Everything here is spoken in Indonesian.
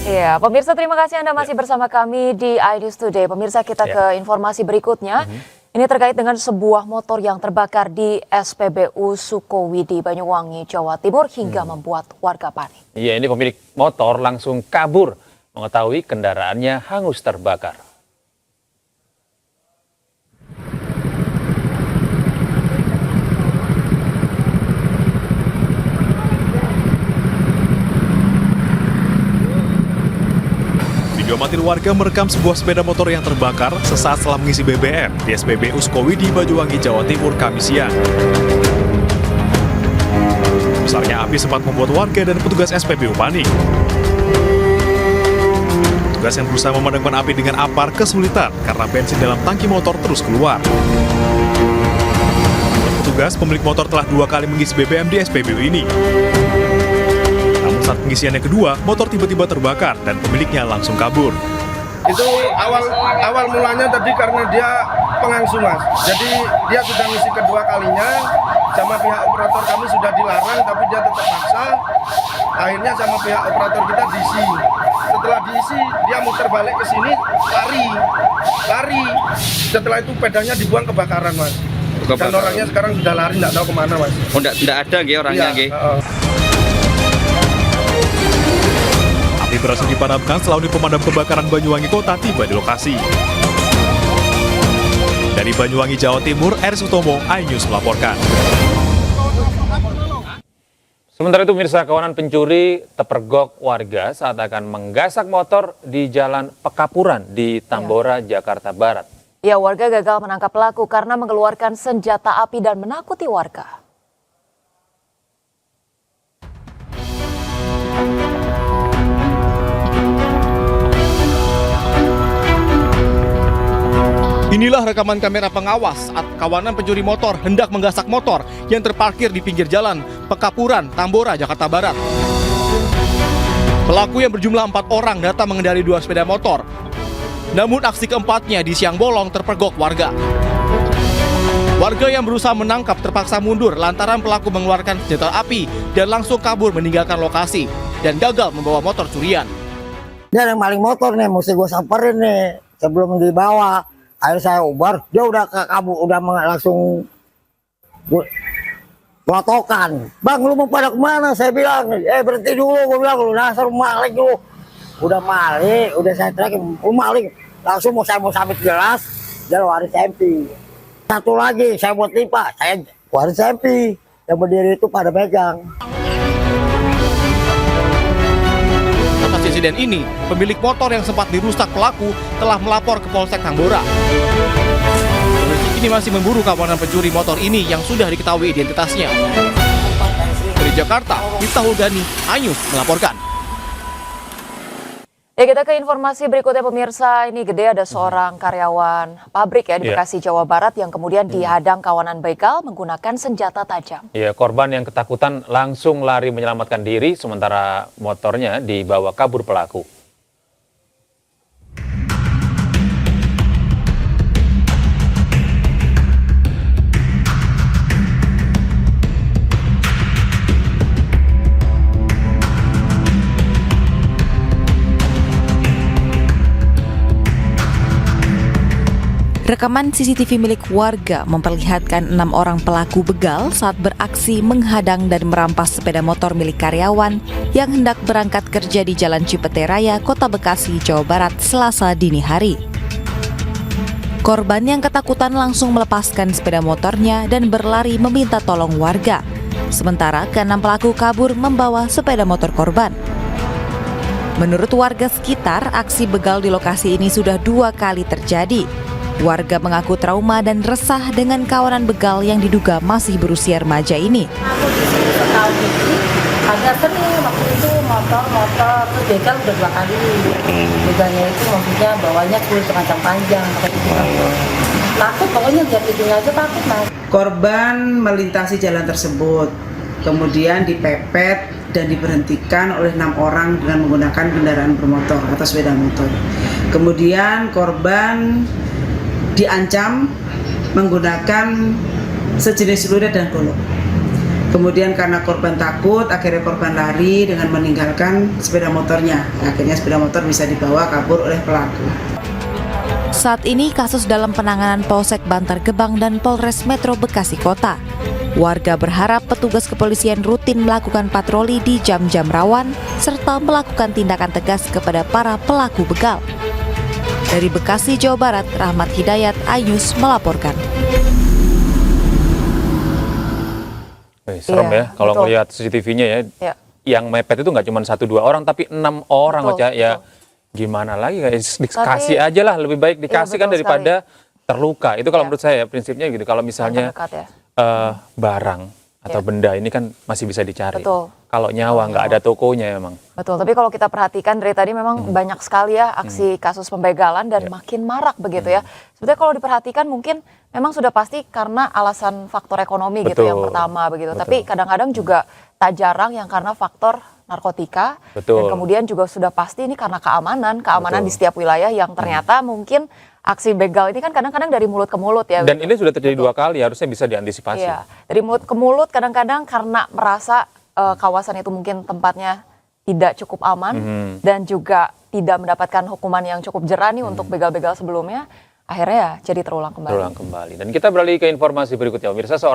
Iya, pemirsa terima kasih Anda masih bersama kami di iNews Today. Pemirsa kita ke informasi berikutnya. Ini terkait dengan sebuah motor yang terbakar di SPBU Sukowidi, Banyuwangi, Jawa Timur hingga membuat warga panik. Iya, ini pemilik motor langsung kabur mengetahui kendaraannya hangus terbakar. Video amatir warga merekam sebuah sepeda motor yang terbakar sesaat setelah mengisi BBM di SPBU Sukowidi, Banyuwangi, Jawa Timur, Kamis siang. Besarnya api sempat membuat warga dan petugas SPBU panik. Petugas yang berusaha memadamkan api dengan apar kesulitan karena bensin dalam tangki motor terus keluar. Petugas pemilik motor telah 2 kali mengisi BBM di SPBU ini. Saat pengisian yang kedua, motor tiba-tiba terbakar dan pemiliknya langsung kabur. Itu awal mulanya tadi karena dia pengangsu, Mas. Jadi dia sudah ngisi kedua kalinya, sama pihak operator kami sudah dilarang, tapi dia tetap maksa. Akhirnya sama pihak operator kita diisi. Setelah diisi, dia muter balik ke sini, lari. Setelah itu pedanya dibuang kebakaran, Mas. Dan orangnya sekarang sudah lari, nggak tahu kemana, Mas. Oh, nggak ada orangnya, Api berhasil dipadamkan setelah unit pemadam kebakaran Banyuwangi Kota tiba di lokasi. Dari Banyuwangi, Jawa Timur, Aris Utomo, iNews melaporkan. Sementara itu pemirsa, kawanan pencuri terpergok warga saat akan menggasak motor di Jalan Pekapuran di Tambora, Jakarta Barat. Ya, warga gagal menangkap pelaku karena mengeluarkan senjata api dan menakuti warga. Inilah rekaman kamera pengawas saat kawanan pencuri motor hendak menggasak motor yang terparkir di pinggir jalan Pekapuran, Tambora, Jakarta Barat. Pelaku yang berjumlah 4 orang datang mengendarai 2 sepeda motor. Namun aksi keempatnya di siang bolong terpergok warga. Warga yang berusaha menangkap terpaksa mundur lantaran pelaku mengeluarkan senjata api dan langsung kabur meninggalkan lokasi dan gagal membawa motor curian. Dia yang maling motor nih, mesti gue samperin nih sebelum dibawa. Akhirnya saya ubar, dia udah kabur, udah langsung pelotokan. Bang, lu mau pada kemana? Saya bilang, berhenti dulu. Gue bilang, lu dasar maling lu. Udah maling, udah saya teriakin, lu maling. Langsung saya mau sabit gelas, dia waris MP. Satu lagi, saya buat lipa, saya waris MP. Yang berdiri itu pada pegang. Atas insiden ini, pemilik motor yang sempat dirusak pelaku telah melapor ke Polsek Tambora. Polisi kini masih memburu kawanan pencuri motor ini yang sudah diketahui identitasnya. Dari Jakarta, Miftahul Gani, iNews melaporkan. Ya, kita ke informasi berikutnya pemirsa. Ini gede ada seorang karyawan pabrik ya di Bekasi, Jawa Barat yang kemudian dihadang kawanan begal menggunakan senjata tajam. Ya, korban yang ketakutan langsung lari menyelamatkan diri sementara motornya dibawa kabur pelaku. Rekaman CCTV milik warga memperlihatkan 6 orang pelaku begal saat beraksi menghadang dan merampas sepeda motor milik karyawan yang hendak berangkat kerja di Jalan Cipete Raya, Kota Bekasi, Jawa Barat, Selasa dini hari. Korban yang ketakutan langsung melepaskan sepeda motornya dan berlari meminta tolong warga. Sementara ke-6 pelaku kabur membawa sepeda motor korban. Menurut warga sekitar, aksi begal di lokasi ini sudah 2 kali terjadi. Warga mengaku trauma dan resah dengan kawanan begal yang diduga masih berusia remaja ini. Aku di sini setahun ini agak sering waktu itu motor terus begal udah 2 kali. Begalnya itu maksudnya bawahnya kulit panjang panjang. Takut pokoknya lihat itunya aja takut, Mas. Korban melintasi jalan tersebut, kemudian dipepet dan diberhentikan oleh 6 orang dengan menggunakan kendaraan bermotor atau sepeda motor. Kemudian korban diancam menggunakan sejenis celurit dan golok. Kemudian karena korban takut, akhirnya korban lari dengan meninggalkan sepeda motornya. Akhirnya sepeda motor bisa dibawa kabur oleh pelaku. Saat ini kasus dalam penanganan Polsek Bantar Gebang dan Polres Metro Bekasi Kota. Warga berharap petugas kepolisian rutin melakukan patroli di jam-jam rawan serta melakukan tindakan tegas kepada para pelaku begal. Dari Bekasi, Jawa Barat, Rahmat Hidayat, iNews melaporkan. Serem Iya, ya kalau betul. ngelihat CCTV-nya ya. Ya. Yang mepet itu nggak cuma 1-2 orang tapi 6 orang Betul, aja ya. betul. Gimana lagi, dikasih aja lah, lebih baik dikasih kan betul daripada terluka. Itu kalau Iya. menurut saya prinsipnya gitu. Kalau misalnya Terdekat ya. barang atau benda ini kan masih bisa dicari. Betul. Kalau nyawa nggak ada tokonya emang. Betul, tapi kalau kita perhatikan dari tadi memang banyak sekali ya aksi kasus pembegalan dan makin marak begitu ya. Sebetulnya kalau diperhatikan mungkin memang sudah pasti karena alasan faktor ekonomi gitu yang Betul. pertama begitu. Betul. Tapi kadang-kadang juga tak jarang yang karena faktor narkotika. Betul. Dan kemudian juga sudah pasti ini karena keamanan Betul. di setiap wilayah yang ternyata mungkin aksi begal ini kan kadang-kadang dari mulut ke mulut ya. Dan begitu. ini sudah terjadi 2 kali, harusnya bisa diantisipasi. Iya, dari mulut ke mulut kadang-kadang karena merasa kawasan itu mungkin tempatnya tidak cukup aman dan juga tidak mendapatkan hukuman yang cukup jerah nih untuk begal-begal sebelumnya, akhirnya ya jadi terulang kembali. Terulang kembali. Dan kita beralih ke informasi berikutnya. Pemirsa, seorang